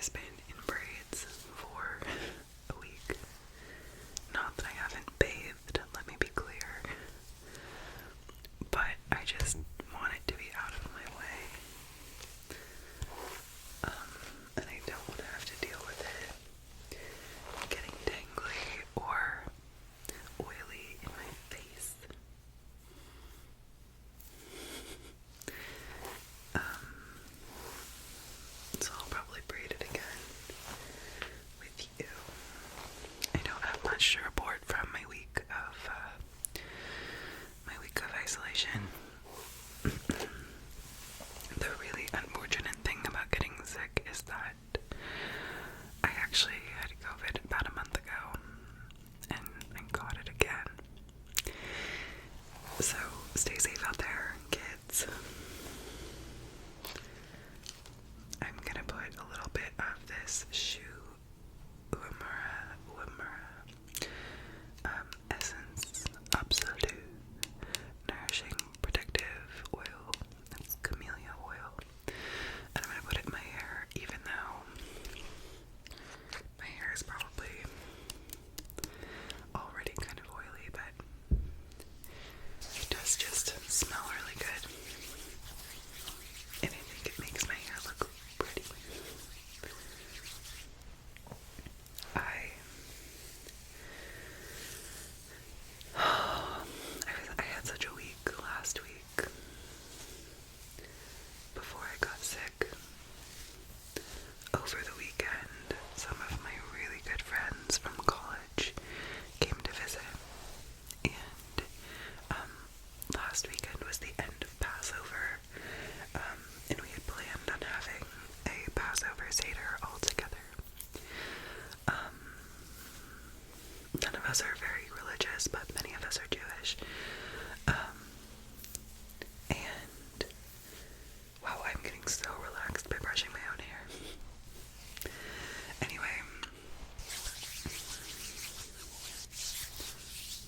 has been in braids for a week. Not that I haven't bathed, let me be clear. But I just want it to be out of my way. And I don't want to have to deal with it getting dangly or oily in my face. So I'll probably braid it again with you. I don't have much to report from my week of isolation. The really unfortunate thing about getting sick is that I actually had COVID about a month ago, and I got it again. So stay safe out there, kids. I'm gonna put a little bit of this Essence Absolute Nourishing Protective Oil. It's camellia oil. And I'm gonna put it in my hair, even though my hair is probably already kind of oily, but it does just smell really good. And I think it makes my hair look pretty. I had such a week last week before I got sick. Over the weekend, some of my really good friends from college came to visit, and last weekend was the end of Passover, and we had planned on having a Passover Seder all together. None of us are very religious, but many of us are Jewish. And wow, I'm getting so relaxed by brushing my own hair. Anyway,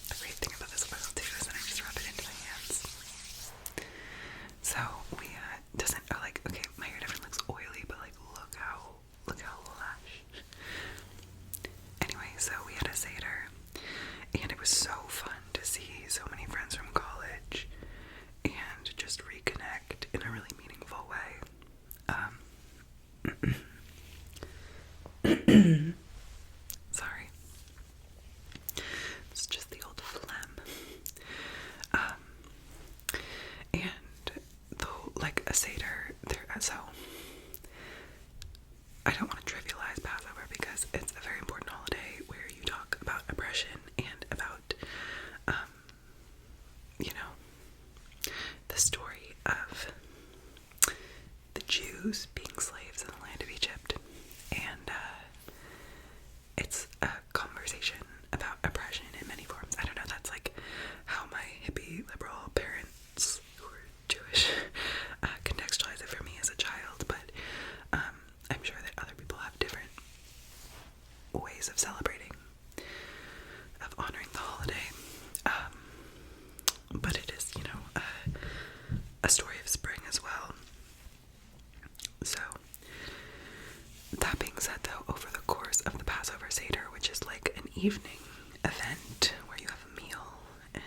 the great thing about this oil too is that I just rub it into my hands. So we doesn't okay, my hair definitely looks oily, but like look how lush. Anyway, so we had a Seder, and it was so fun to see so many friends from college and just reconnect in a really meaningful way. Sorry. It's just the old phlegm. And though, like a Seder, so I don't want to trivialize Passover because it's a very important holiday where you talk about oppression and about, the story of the Jews being slaves in the land of Egypt. And it's a conversation about oppression in many forms. I don't know, that's like how my hippie liberal parents who were Jewish contextualize it for me as a child, but I'm sure that other people have different ways of celebrating, of honoring the holiday. But it is, a story of spring as well. So, that being said though, over the course of the Passover Seder, which is like an evening event where you have a meal and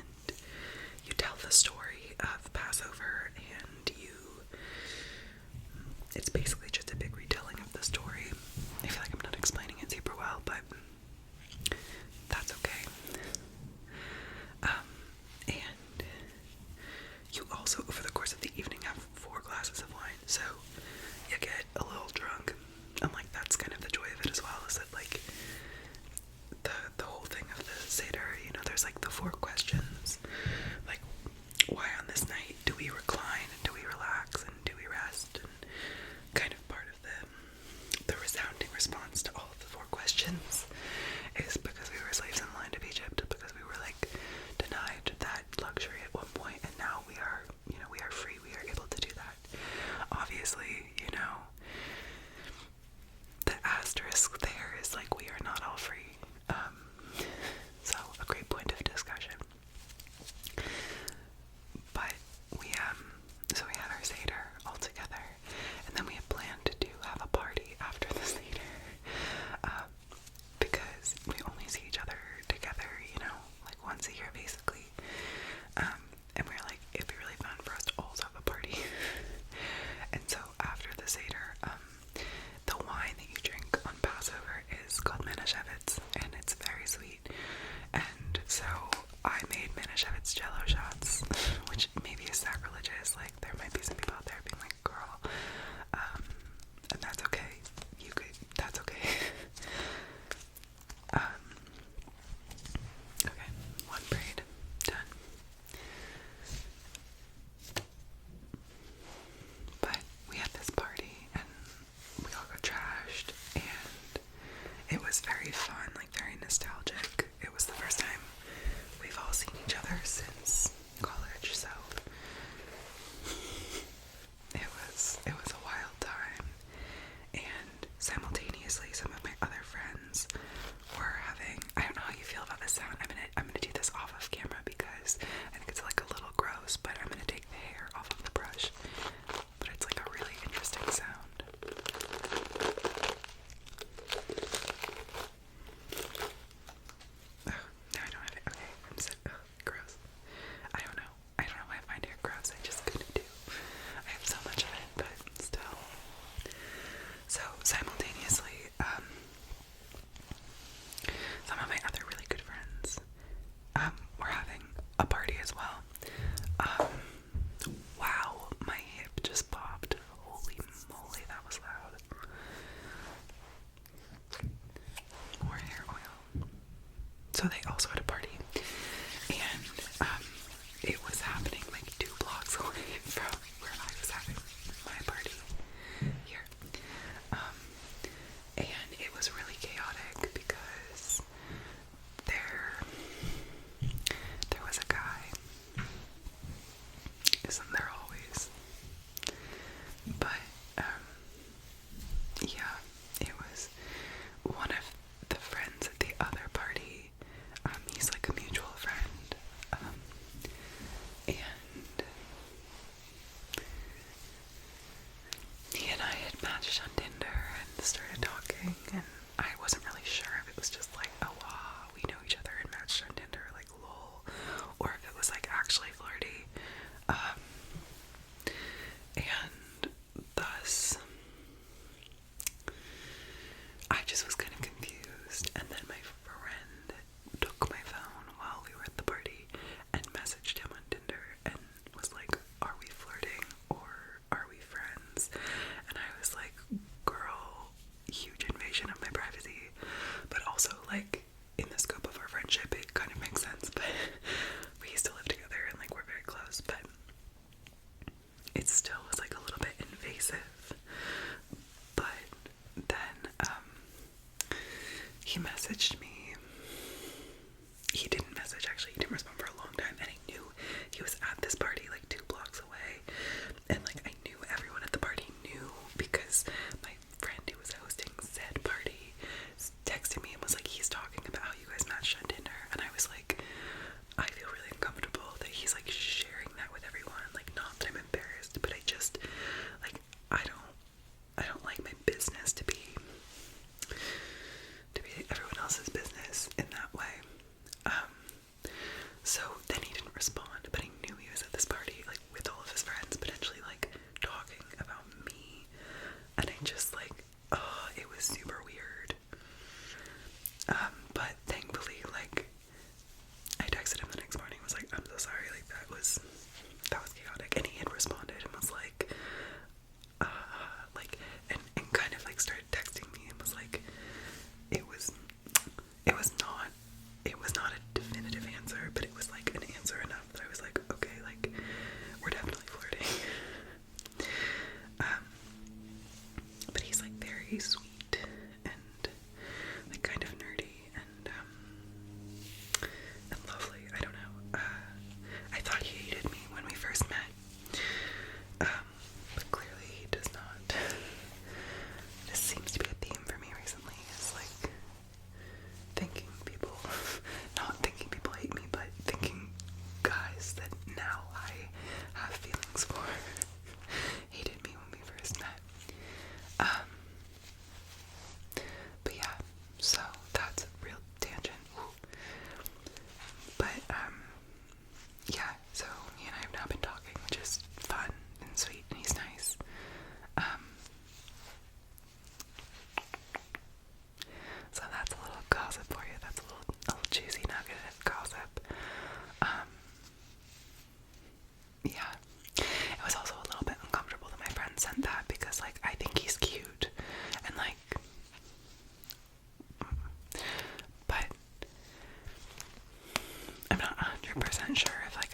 you tell the story of Passover, and it's basically just a big retelling of the story. I feel like I'm not explaining it super well, but that's okay. And you also, over the course of the evening, have 4 glasses of wine, so you get a little drunk. And like, that's kind of the joy of it as well, is that like the whole thing of the Seder, there's like the 4 questions, like, why on this night do we recline and do we relax and do we rest, and kind of part of the resounding response to all of the 4 questions is because we were slaves in the land of Egypt, because we were like denied that luxury at one point, and now we are, we are free, we are able to do that. Obviously, the asterisk there is like, we are not all free. So a great point of discussion. But so we had our Seder all together, and then we had planned to have a party after the Seder. was very fun, like very nostalgic. It was the first time we've all seen each other since college, so it was a wild time. And simultaneously, some of my other friends were having, I don't know how you feel about this sound. I'm gonna do this off of camera because I think it's like a little gross, but I'm gonna take the hair off of the brush. But it's like a really interesting sound. Oh, no, I don't have it. Okay, I'm so gross. I don't know why I find hair gross. I just couldn't do. I have so much of it, but still. So simultaneously, some of my other really good friends were having a party as well. Wow, my hip just popped. Holy moly, that was loud. More hair oil. So they also had a party, and it was happening like 2 blocks away from where I was having my party here. And it was really chaotic because there was a guy. Isn't there always? But yeah, it was one of the friends at the other party. He's like a mutual friend, and he and I had matched on Tinder and started talking, and I wasn't really sure if it was just like, oh wow, we know each other and matched on Tinder, like lol, or if it was like actually flirty. And thus I just was kind of confused, and then my friend took my phone while we were at the party and messaged him on Tinder and was like, are we flirting or are we friends? And I was like, girl, huge invasion of my privacy, but also like in the scope of our friendship it kind of makes sense, but we used to live together and like we're very close, but it still was like a little bit invasive. But then he messaged me. He didn't message, actually. He didn't respond for a long time, and I knew he was at this party like 2 blocks away, and like I knew everyone at the party knew because my friend who was hosting said party texted me and was like, he's talking about how you guys matched on Tinder, and I was like, I feel really uncomfortable that he's like sharing that with everyone. Like, not that I'm embarrassed, but I just like I don't like my business to be everyone else's business in that way. So then he didn't respond, but I knew he was at this party like with all of his friends, potentially like talking about me, and I just like, oh, it was super weird. But thankfully, like, I texted him the next morning, was like, I'm so sorry, like that was chaotic, and he had responded and was like, and kind of like started texting me and was like, it was not a definitive answer, but it was like an answer enough that I was like, okay, like we're definitely flirting. But he's like very sweet and like kind of nerdy and lovely. I don't know. I thought he hated me when we first met, but clearly he does not. This seems to be a theme for me recently, is like not thinking people hate me, but thinking guys that now I have feelings for hated me when we first met. But yeah, so that's a real tangent. But yeah, so he and I have now been talking, which is fun and sweet, and he's nice. So that's a little gossip for you. That's a little juicy nugget of gossip. Yeah. It was also a little bit uncomfortable that my friend sent that because, like, I think he's cute. And, like, but I'm not 100% sure if, like,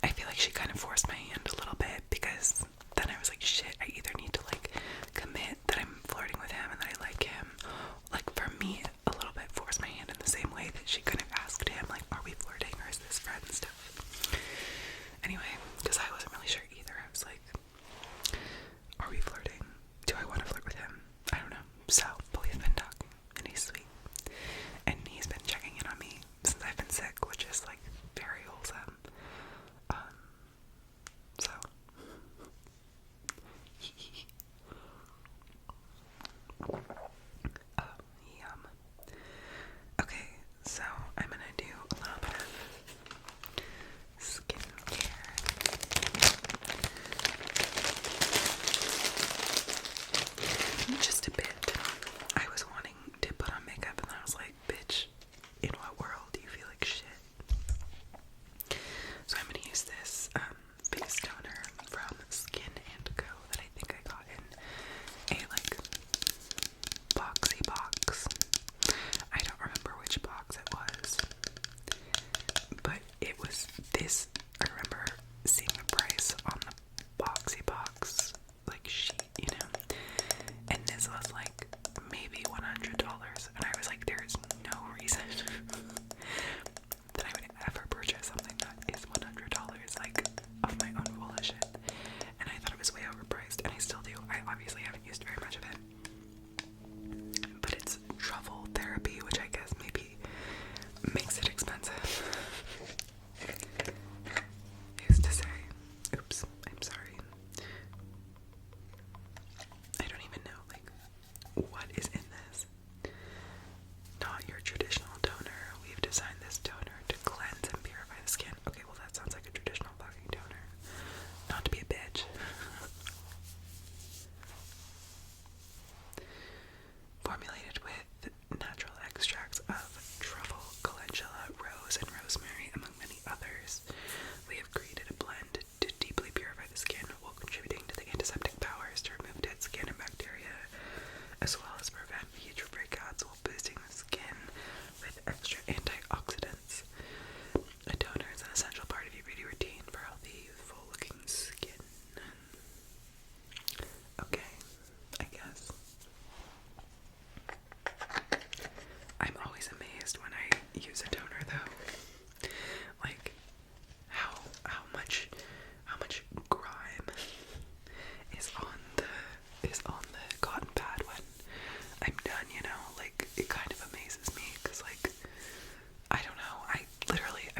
I feel like she kind of forced my hand a little bit because then I was like, shit, I either need to, like, commit that I'm flirting with him and that I like him, like, for you know, like, it kind of amazes me, because, like, I don't know, I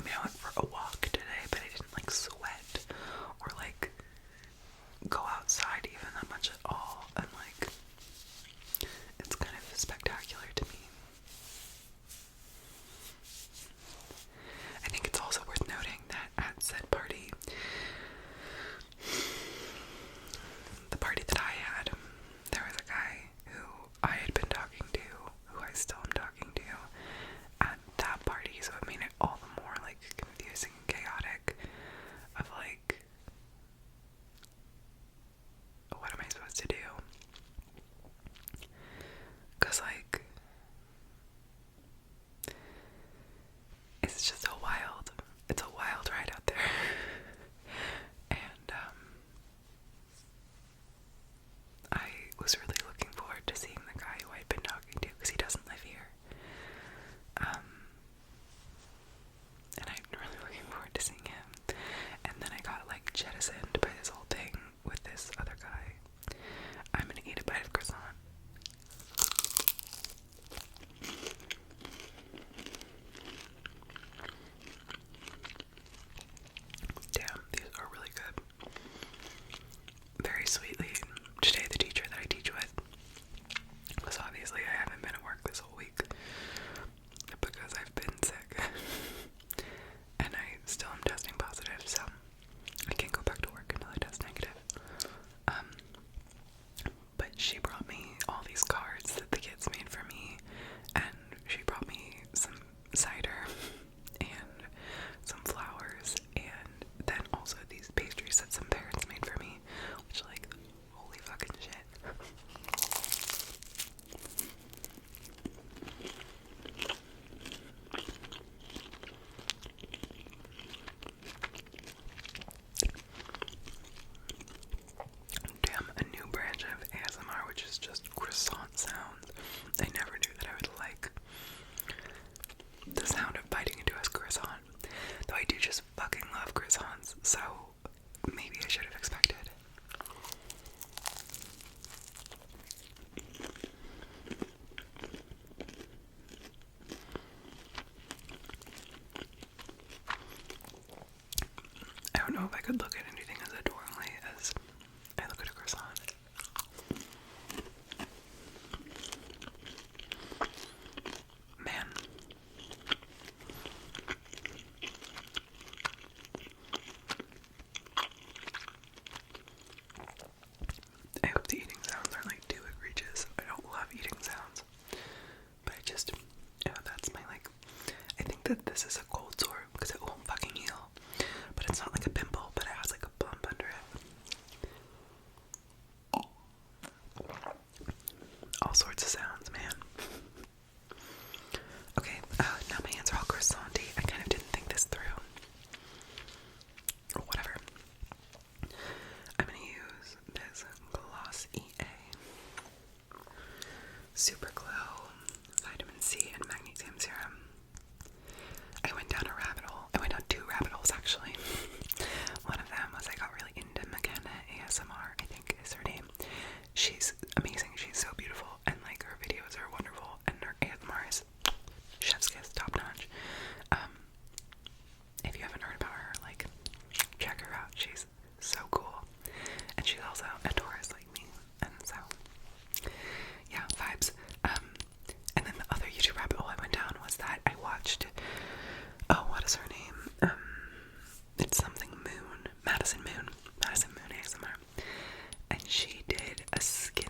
mean, I went for a walk today, but I didn't, like, sweat, or, like, go outside even that much at all, and, like, it's kind of spectacular to me. I think it's also worth noting that at said party, the party that I had, there was a guy who I had been talking to, who I still am talking to, at that party, so it made it all the more, like, confusing and chaotic, of, like, what am I supposed to do? Because, like, it's just it's a wild ride out there. And, I was really looking forward to seeing the guy who I'd been talking to, because he doesn't live here. And I'm really looking forward to seeing him. And then I got, like, jettisoned by this whole thing with this other guy. I'm gonna eat a bite of croissant. Damn, these are really good. Very sweetly. Today, the teacher that I teach with, because obviously I haven't been at work this whole week because I've been sick, and I still am testing positive, so I can't go back to work until I test negative. But she brought me all these cards that the kids made for me, and she brought me some cider and some flowers, and then also these pastries that some parents made for me, which, like, holy fucking shit. Damn, a new branch of ASMR, which is just croissant sounds. I never knew that I would like the sound of biting into a croissant. Though I do just fucking love croissants, so maybe I should have expected. I don't know if I could look at anything as adoringly as I look at a croissant. Man. I hope the eating sounds aren't, like, too egregious. I don't love eating sounds. But I just, that's my, like, I think that this is a cold sore because it won't fucking heal. But it's not like a pimple, but it has, like, a bump under it. All sorts of sounds, man. Okay, now my hands are all croissanty. I kind of didn't think this through. Or whatever. I'm gonna use this Gloss EA Super Glow Vitamin C and Magnesium Serum. I went down a rabbit hole. I went down 2 rabbit holes, actually. One of them was I got really into McKenna ASMR, I think is her name. She's amazing. She's so beautiful, and, like, her videos are wonderful, and her ASMR is chef's kiss, top notch. If you haven't heard about her, like, check her out. She's so cool, and she's also a Taurus like me, and so, yeah, vibes. And then the other YouTube rabbit hole I went down was that I watched, what is her name? It's something Moon, Madison Moon ASMR, and she did a skin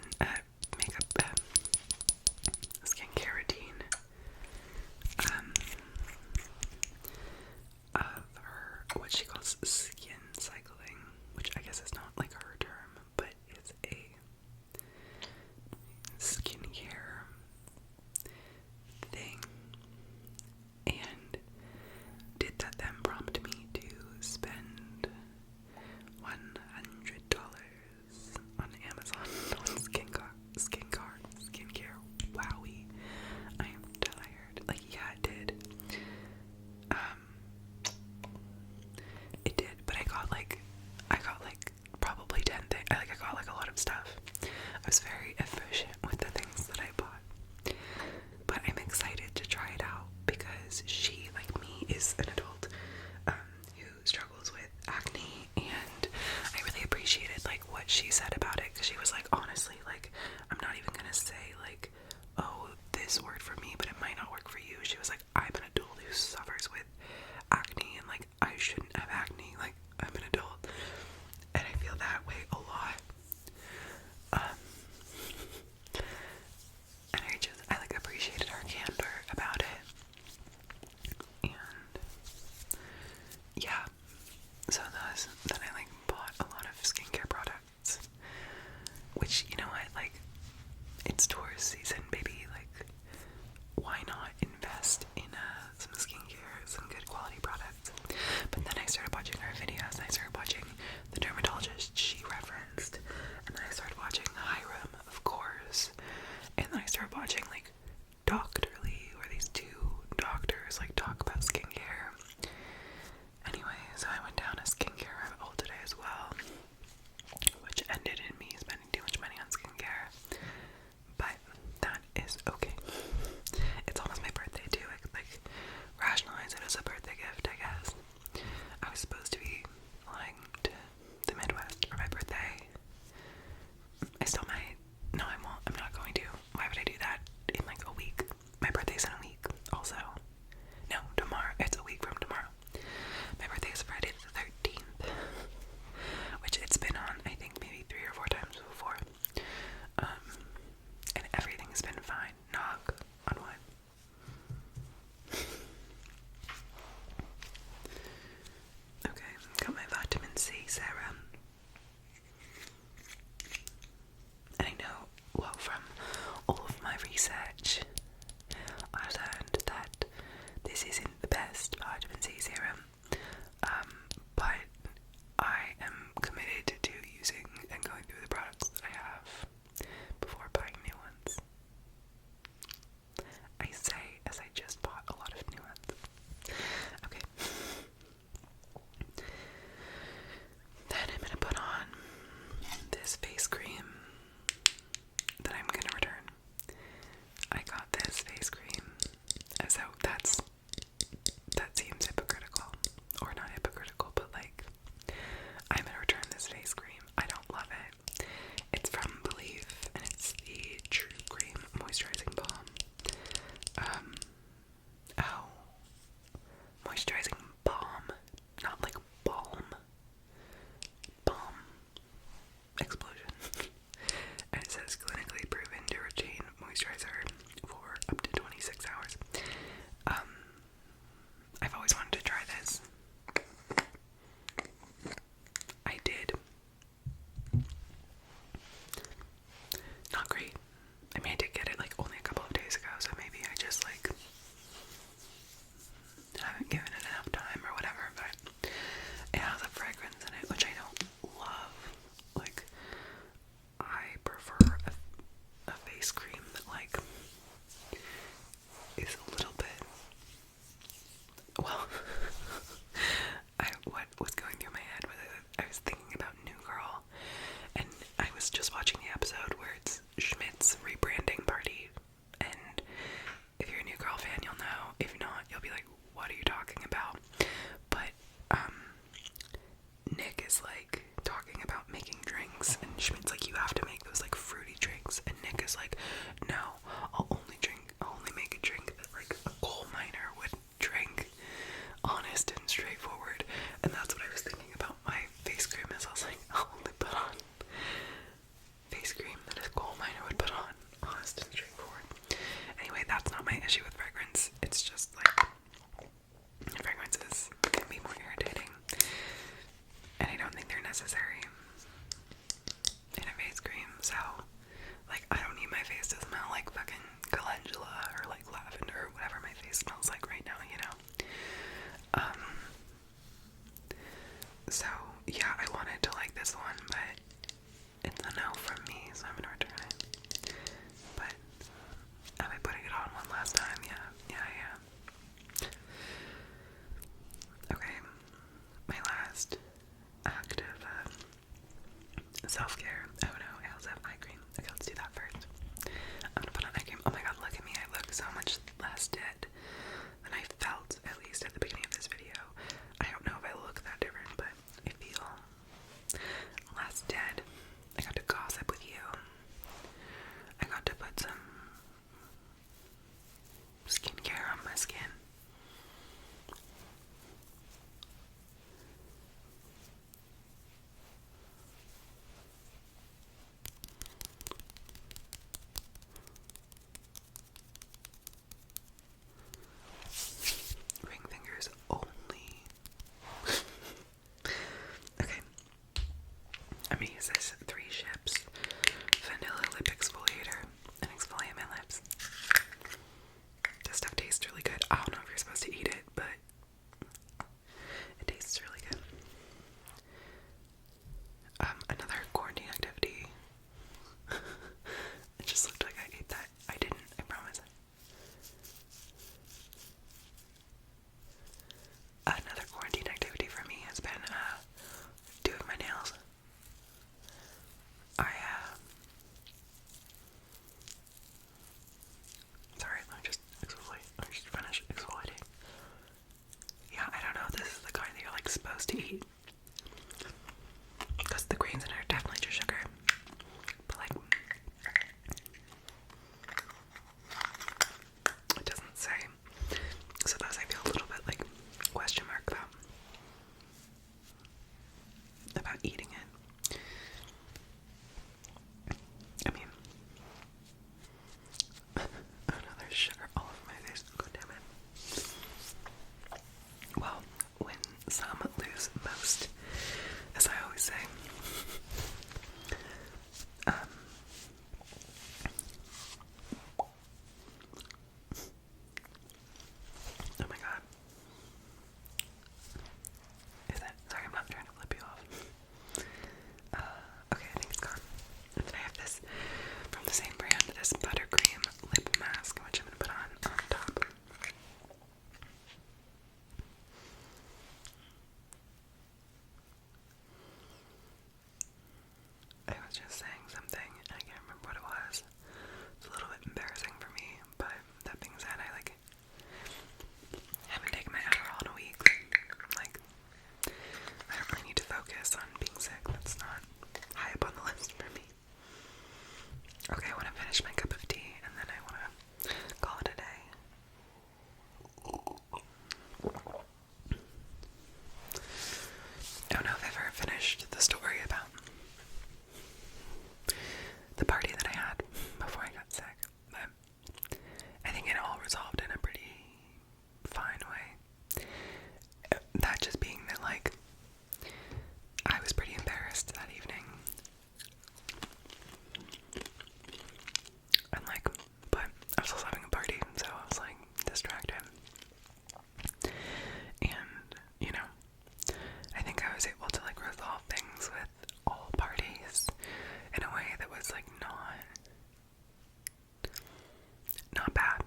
not bad.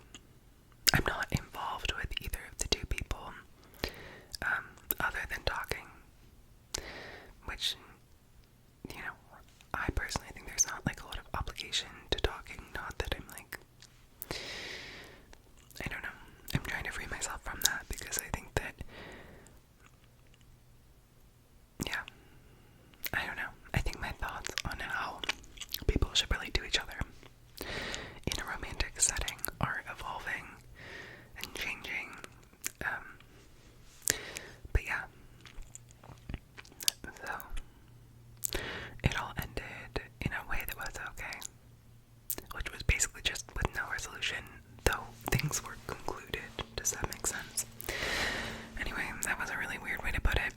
I'm not involved with either of the two people, other than talking, which, you know, I personally think there's not like a lot of obligation to talking. Not that I'm like, I don't know, I'm trying to free myself from that, because I think that, yeah, I don't know, I think my thoughts on how people should relate to each other in a romantic setting are evolving and changing. But yeah, so it all ended in a way that was okay, which was basically just with no resolution, though things were concluded. Does that make sense? Anyway, that was a really weird way to put it.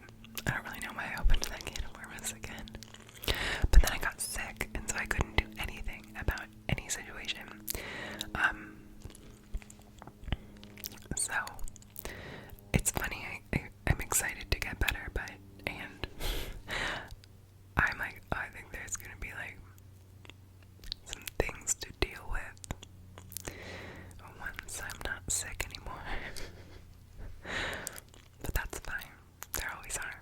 I don't really know why I opened that can of worms again. But then I got sick, and so I couldn't do anything about any situation. So it's funny, I'm excited to get better, and I'm like, I think there's gonna be like some things to deal with once I'm not sick anymore. But that's fine. There always are.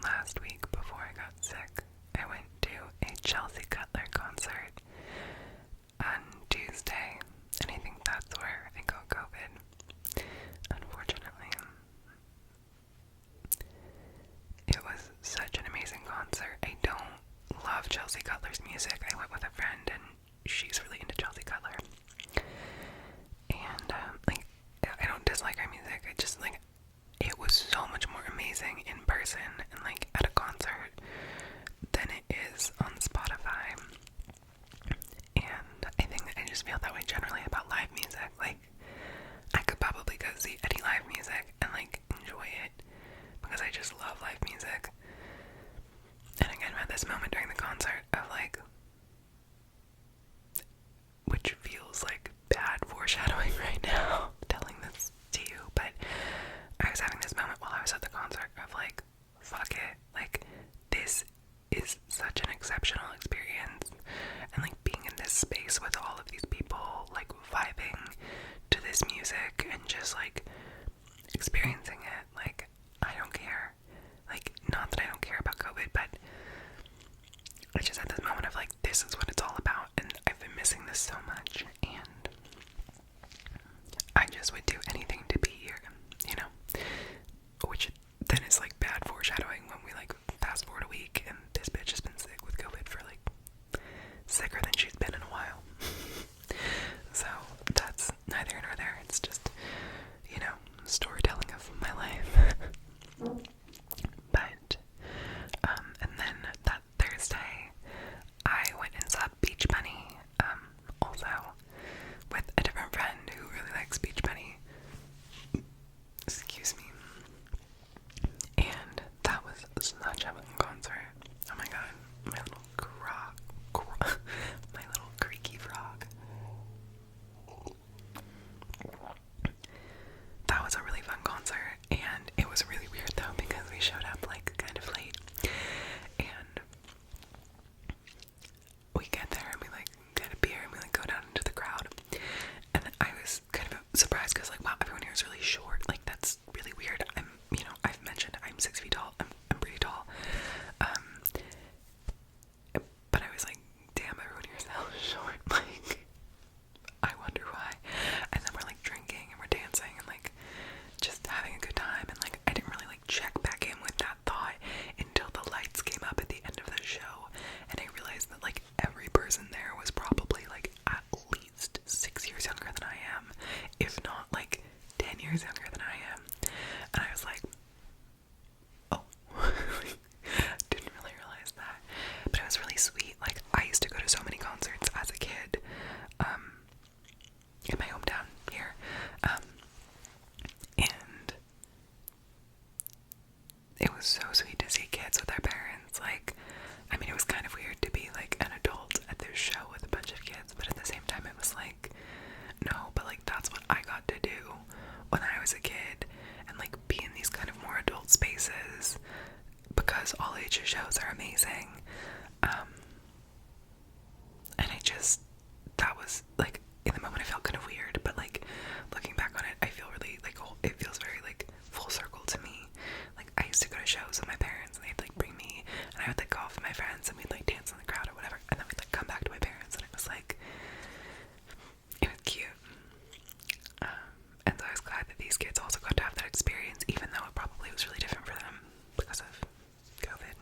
Last week before I got sick, I went to a Chelsea Cutler concert on Tuesday, and I think that's where I got COVID, unfortunately. It was such an amazing concert. I don't love Chelsea Cutler's music. I went with a friend, and she's really into Chelsea Cutler. And, like, I don't dislike her music. I just, like, it was so much more amazing in person and, like, at a concert than it is on Spotify. And I think that I just feel that way generally about live music. Like, I could probably go see any live music and, like, enjoy it, because I just love live music. And again, I had this moment during the concert of, like, which feels like bad foreshadowing right now, telling this to you, but I was having this moment while I was at the concert of, like, fuck it, like, this is such an exceptional experience, and, like, being in this space with all of these people, like, vibing to this music and just, like, experiencing it, like, I don't care. Like, not that I don't care about COVID, but I just had this moment of, like, this is what it's all about, and I've been missing this so much, and I just would do anything to be here, you know, which then is, like, bad foreshadowing when we, like, fast forward a week, and this bitch has been sick with COVID for, like, sicker than she's been in a while. So that's neither here nor there. It's just, you know, storytelling of my life. But and then that Thursday I went and saw Beach Bunny, also with a different friend who really likes Beach Bunny. Excuse me. And that was such a fun concert. Oh my god, my little my little creaky frog. That was a really fun concert, and it was really weird though, because we showed up, like, kind of late, and we get there and we, like, get a beer and we, like, go down into the crowd, and then I was kind of surprised because, like, wow, everyone here is really short. Like, that's really weird. You know, I've mentioned I'm 6 feet tall. I'm pretty tall. But I was like, damn, everyone here is hella short. Like, I wonder why. And then we're, like, drinking and we're dancing and, like, just having a good time. And, like, I didn't really, like, check back in with that thought until the lights came up at the end of the show. And I realized that, like, every person there was probably, like, at least 6 years younger than I am, if not, like, 10 years younger than I was like, in the moment I felt kind of weird, but like looking back on it, I feel really like, it feels very like full circle to me. Like I used to go to shows with my parents and they'd like bring me, and I would like go off with my friends and we'd like dance in the crowd or whatever, and then we'd like come back to my parents, and it was like, it was cute. And so I was glad that these kids also got to have that experience, even though it probably was really different for them because of COVID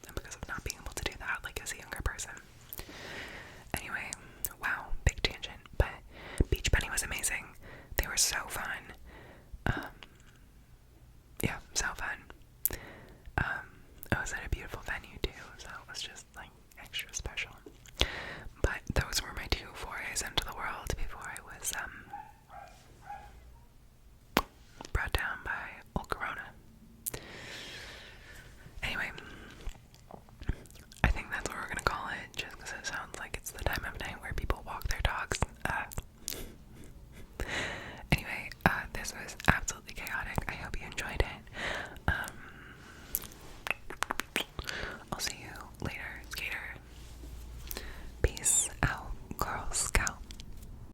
and because of not being able to do that like as a younger person. Anyway, wow, big tangent, but Beach Bunny was amazing. They were so fun. Yeah, so fun. It was at a beautiful venue too, so it was just like extra special. But those were my 2 forays into the world before I was brought down by old Corona. Anyway, I think that's what we're gonna call it, just because it sounds like it's the time of night where people walk their dogs. Anyway, this was absolutely